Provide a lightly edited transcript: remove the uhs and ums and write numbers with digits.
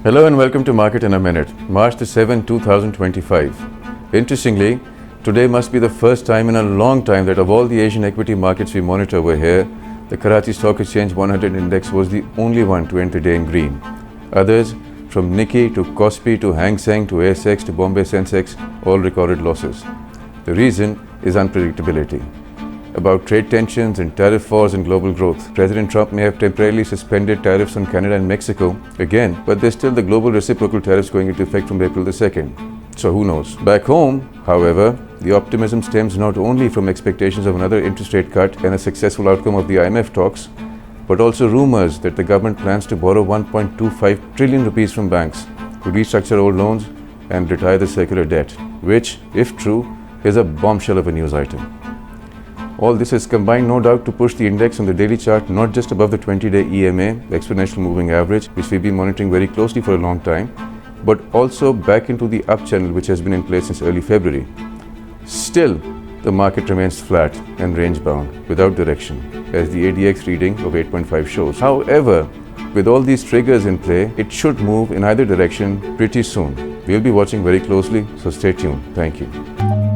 Hello and welcome to Market in a Minute, March the 7th, 2025. Interestingly, today must be the first time in a long time that of all the Asian equity markets we monitor over here, the Karachi Stock Exchange 100 index was the only one to end the day in green. Others, from Nikkei to Kospi to Hang Seng to PSX to Bombay Sensex, all recorded losses. The reason is unpredictability. About trade tensions and tariff wars and global growth. President Trump may have temporarily suspended tariffs on Canada and Mexico again, but there's still the global reciprocal tariffs going into effect from April the 2nd. So who knows? Back home, however, the optimism stems not only from expectations of another interest rate cut and a successful outcome of the IMF talks, but also rumors that the government plans to borrow 1.25 trillion rupees from banks to restructure old loans and retire the circular debt, which, if true, is a bombshell of a news item. All this has combined, no doubt, to push the index on the daily chart not just above the 20-day EMA, the exponential moving average, which we've been monitoring very closely for a long time, but also back into the up channel which has been in place since early February. Still, the market remains flat and range-bound, without direction, as the ADX reading of 8.5 shows. However, with all these triggers in play, it should move in either direction pretty soon. We'll be watching very closely, so stay tuned. Thank you.